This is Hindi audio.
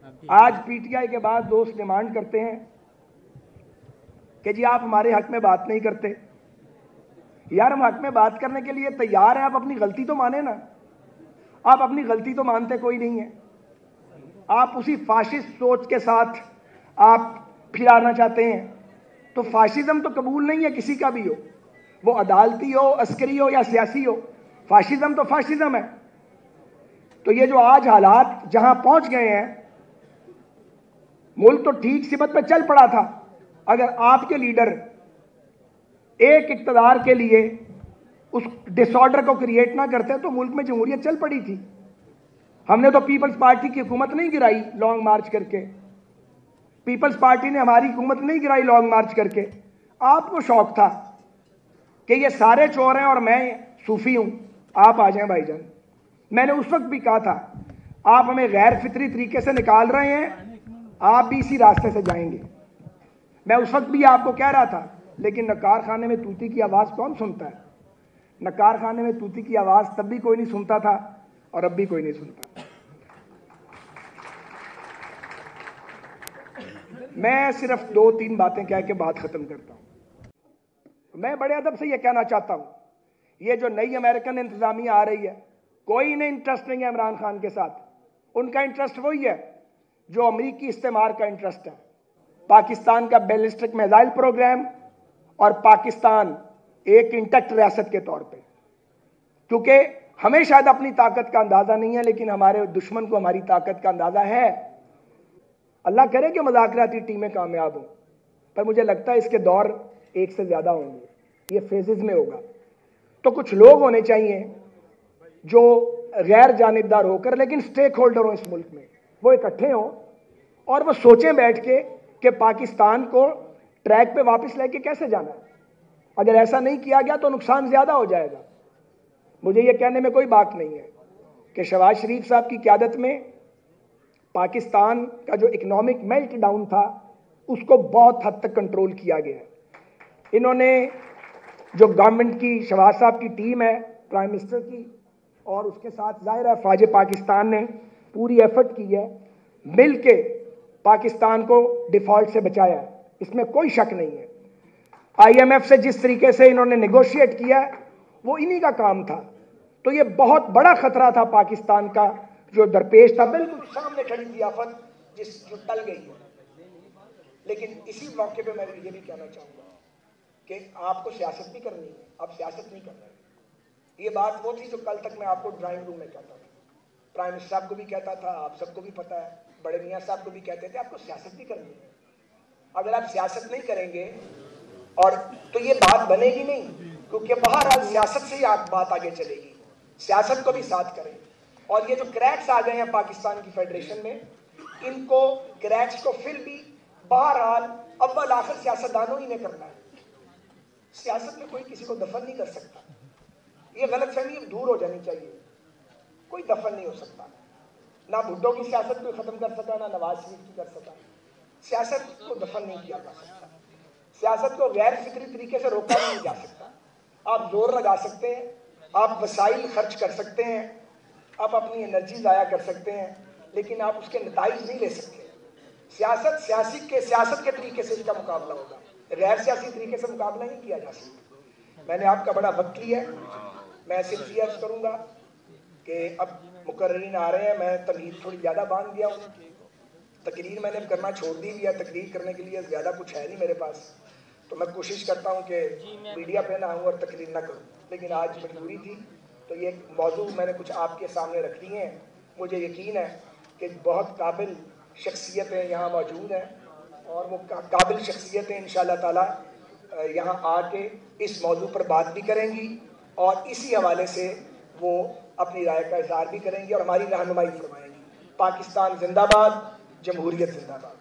आज पीटीआई के बाद दोस्त डिमांड करते हैं कि जी आप हमारे हक में बात नहीं करते। यार हम हक में बात करने के लिए तैयार हैं, आप अपनी गलती तो माने ना। आप अपनी गलती तो मानते कोई नहीं है। आप उसी फाशिस्ट सोच के साथ आप फिर आना चाहते हैं। तो फाशिज्म तो कबूल नहीं है किसी का भी हो, वो अदालती हो, अस्करी हो या सियासी हो। फाशिज्म तो फाशिज्म है। तो ये जो आज हालात जहां पहुंच गए हैं, मुल्क तो ठीक सिमत पे चल पड़ा था। अगर आपके लीडर एक इक्तदार के लिए उस डिसऑर्डर को क्रिएट ना करते तो मुल्क में जमहूरियत चल पड़ी थी। हमने तो पीपल्स पार्टी की हुकूमत नहीं गिराई लॉन्ग मार्च करके। पीपल्स पार्टी ने हमारी हुकूमत नहीं गिराई लॉन्ग मार्च करके। आपको शौक था कि ये सारे चोर हैं और मैं सूफी हूं, आप आ जाएं भाईजान। मैंने उस वक्त भी कहा था आप हमें गैर फितरी तरीके से निकाल रहे हैं, आप भी इसी रास्ते से जाएंगे। मैं उस वक्त भी आपको कह रहा था, लेकिन नकार खाने में तूती की आवाज़ कौन सुनता है? नकार खाने में तूती की आवाज़ तब भी कोई नहीं सुनता था और अब भी कोई नहीं सुनता। मैं सिर्फ 2-3 बातें कह के बात खत्म करता हूं। मैं बड़े अदब से यह कहना चाहता हूं, ये जो नई अमेरिकन इंतजामिया आ रही है, कोई ने इंटरेस्ट नहीं है इमरान खान के साथ। उनका इंटरेस्ट वही है जो अमरीकी इस्तेमार का इंटरेस्ट है। पाकिस्तान का बैलिस्टिक मिसाइल प्रोग्राम और पाकिस्तान एक इंटैक्ट रियासत के तौर पे। क्योंकि हमें शायद अपनी ताकत का अंदाजा नहीं है, लेकिन हमारे दुश्मन को हमारी ताकत का अंदाजा है। अल्लाह करे कि मुज़ाकराती टीमें कामयाब हों, पर मुझे लगता है इसके दौर एक से ज्यादा होंगे, ये फेजेस में होगा। तो कुछ लोग होने चाहिए जो गैर जानिबदार होकर लेकिन स्टेक होल्डर हो इस मुल्क में, वो इकट्ठे हों और वो सोचें बैठ के कि पाकिस्तान को ट्रैक पे वापस लेके कैसे जाना है। अगर ऐसा नहीं किया गया तो नुकसान ज्यादा हो जाएगा। मुझे ये कहने में कोई बात नहीं है कि शहबाज शरीफ साहब की क़यादत में पाकिस्तान का जो इकोनॉमिक मेल्ट डाउन था उसको बहुत हद तक कंट्रोल किया गया है। इन्होंने जो गवर्नमेंट की शहबाज साहब की टीम है, प्राइम मिनिस्टर की, और उसके साथ जाहिर है फ़ौज पाकिस्तान ने पूरी एफर्ट की है, मिल के पाकिस्तान को डिफॉल्ट से बचाया है, इसमें कोई शक नहीं है। IMF से जिस तरीके से इन्होंने नेगोशिएट किया वो इन्हीं का काम था। तो ये बहुत बड़ा खतरा था पाकिस्तान का जो दरपेश था, बिल्कुल सामने खड़ी थी आफत जो टल गई है। लेकिन इसी मौके पे मैं ये भी कहना चाहूंगा कि आपको सियासत भी करनी है, आप सियासत नहीं कर रहे। ये बात वो थी जो कल तक मैं आपको ड्राइंग रूम में कहता था, प्राइम मिनिस्टर साहब को भी कहता था, आप सबको भी पता है, बड़े मियाँ साहब को भी कहते थे, आपको सियासत भी करनी है। अगर आप सियासत नहीं करेंगे और तो ये बात बनेगी नहीं, क्योंकि बहरहाल सियासत से ही बात आगे चलेगी। सियासत को भी साथ करें। और ये जो क्रैक्स आ गए हैं पाकिस्तान की फेडरेशन में, इनको क्रैक्स को फिर भी बहरहाल अव्वल आखिर सियासतदानों ही ने करना है। सियासत में कोई किसी को दफन नहीं कर सकता। ये गलतफहमी दूर हो जानी चाहिए। कोई दफन नहीं हो सकता। ना भुट्टो की सियासत कोई खत्म कर सका, ना नवाज शरीफ की कर सका। सियासत को दफन नहीं किया जा सकता। सियासत को गैर फिक्री तरीके से रोका नहीं जा सकता। आप जोर लगा सकते हैं, आप वसाइल खर्च कर सकते हैं, आप अपनी एनर्जी ज़ाया कर सकते हैं, लेकिन आप उसके नताइज नहीं ले सकते। सियासत के तरीके से इसका मुकाबला होगा, गैर सियासी तरीके से मुकाबला नहीं किया जा सकता। मैंने आपका बड़ा वक्त लिया है। मैं सिर्फ ये अर्ज करूँगा कि अब मुकर्रिरीन आ रहे हैं, मैं तकरीर थोड़ी ज़्यादा बांध दिया हूँ। तकरीर मैंने करना छोड़ दी भी है, तकरीर करने के लिए ज़्यादा कुछ है नहीं मेरे पास। तो मैं कोशिश करता हूँ कि मीडिया पे ना आऊँ और तकरीर ना करूँ, लेकिन आज मजबूरी थी तो ये मौजू मैंने कुछ आपके सामने रख दिए हैं। मुझे यकीन है कि बहुत काबिल शख्सियतें यहाँ मौजूद हैं और वो काबिल शख्सियतें इंशाअल्लाह ताला यहाँ आके इस मौजू पर बात भी करेंगी और इसी हवाले से वो अपनी राय का इज़हार भी करेंगी और हमारी रहनुमाई फरमाएंगी। पाकिस्तान जिंदाबाद, जमहूरियत जिंदाबाद।